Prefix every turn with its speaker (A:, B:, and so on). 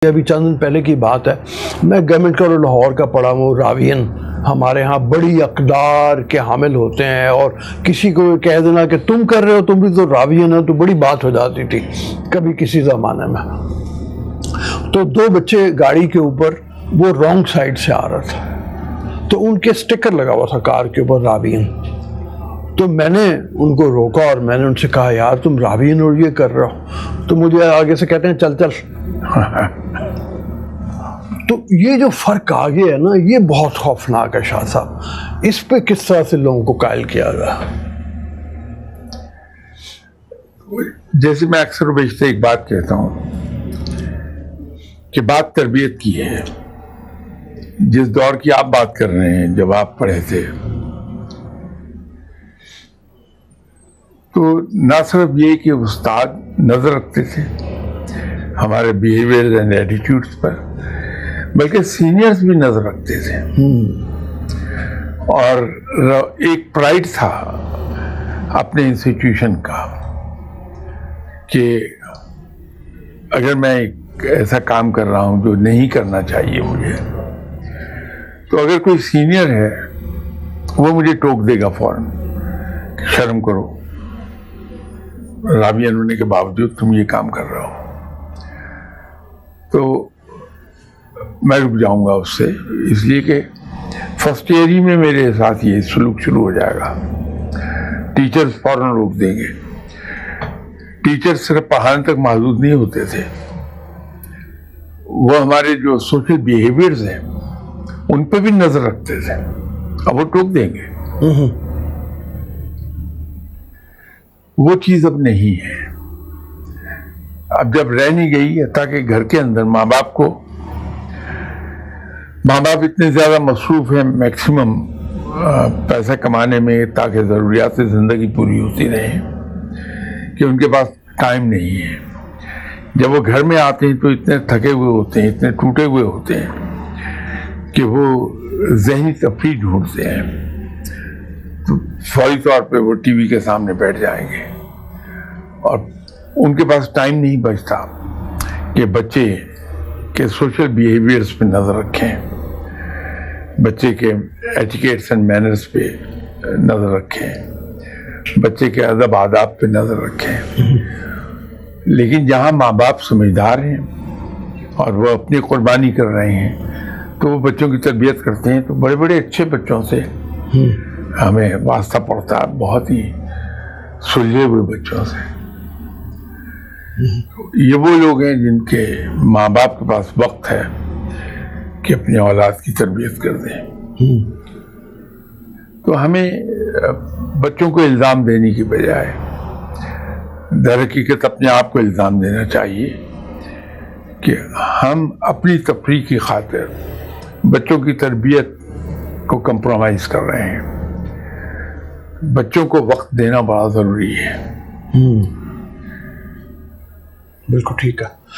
A: ابھی چند دن پہلے کی بات ہے، میں گورنمنٹ کالج لاہور کا پڑھا ہوں. راوین ہمارے ہاں بڑی اقدار کے حامل ہوتے ہیں، اور کسی کو کہہ دینا کہ تم کر رہے ہو، تم بھی تو راوین ہو، تو بڑی بات ہو جاتی تھی کبھی کسی زمانے میں. تو دو بچے گاڑی کے اوپر، وہ رانگ سائڈ سے آ رہا تھا، تو ان کے سٹیکر لگا ہوا تھا کار کے اوپر راوین. تو میں نے ان کو روکا اور میں نے ان سے کہا یار تم راوین اور یہ کر رہے ہو. تو مجھے آگے سے کہتے ہیں چل چل. تو یہ جو فرق آ گیا ہے نا، یہ بہت خوفناک ہے شاہ صاحب. اس پہ کس طرح سے لوگوں کو قائل کیا گیا؟
B: جیسے میں اکثر و بیشتر ایک بات کہتا ہوں کہ بات تربیت کی ہے. جس دور کی آپ بات کر رہے ہیں، جب آپ پڑھے تھے، تو نہ صرف یہ کہ استاد نظر رکھتے تھے ہمارے بیہیویئر اینڈ ایٹیٹیوڈز پر، بلکہ سینئرز بھی نظر رکھتے تھے. اور ایک پرائڈ تھا اپنے انسٹیٹیوشن کا کہ اگر میں ایک ایسا کام کر رہا ہوں جو نہیں کرنا چاہیے مجھے، تو اگر کوئی سینئر ہے وہ مجھے ٹوک دے گا فوراً کہ شرم کرو، راوین ہونے کے باوجود تم یہ کام کر رہے ہو. تو میں رک جاؤں گا اس سے، اس لیے کہ فرسٹ ایئر ہی میں میرے ساتھ یہ سلوک شروع ہو جائے گا. ٹیچرز فوراً روک دیں گے. ٹیچر صرف پڑھانے تک محدود نہیں ہوتے تھے، وہ ہمارے جو سوشل بیہیویئرز ہیں ان پہ بھی نظر رکھتے تھے. اب وہ ٹوک دیں گے. وہ چیز اب نہیں ہے. اب جب رہ نہیں گئی، تاکہ گھر کے اندر ماں باپ اتنے زیادہ مصروف ہیں میکسیمم پیسہ کمانے میں تاکہ ضروریات زندگی پوری ہوتی رہے، کہ ان کے پاس ٹائم نہیں ہے. جب وہ گھر میں آتے ہیں تو اتنے تھکے ہوئے ہوتے ہیں، اتنے ٹوٹے ہوئے ہوتے ہیں کہ وہ ذہنی تفریح ڈھونڈتے ہیں. تو فوری طور پہ وہ ٹی وی کے سامنے بیٹھ جائیں گے، اور ان کے پاس ٹائم نہیں بچتا کہ بچے کے سوشل بیہیویئرز پہ نظر رکھیں، بچے کے ایٹیکیٹس اینڈ مینرز پہ نظر رکھیں، بچے کے ادب آداب پہ نظر رکھیں. لیکن جہاں ماں باپ سمجھدار ہیں اور وہ اپنی قربانی کر رہے ہیں، تو وہ بچوں کی تربیت کرتے ہیں. تو بڑے بڑے اچھے بچوں سے ہمیں واسطہ پڑتا ہے، بہت ہی سلجھے ہوئے بچوں سے. یہ وہ لوگ ہیں جن کے ماں باپ کے پاس وقت ہے کہ اپنی اولاد کی تربیت کر دیں. تو ہمیں بچوں کو الزام دینے کی بجائے در حقیقت اپنے آپ کو الزام دینا چاہیے کہ ہم اپنی تفریح کی خاطر بچوں کی تربیت کو کمپرومائز کر رہے ہیں. بچوں کو وقت دینا بڑا ضروری ہے.
A: بالکل ٹھیک ہے.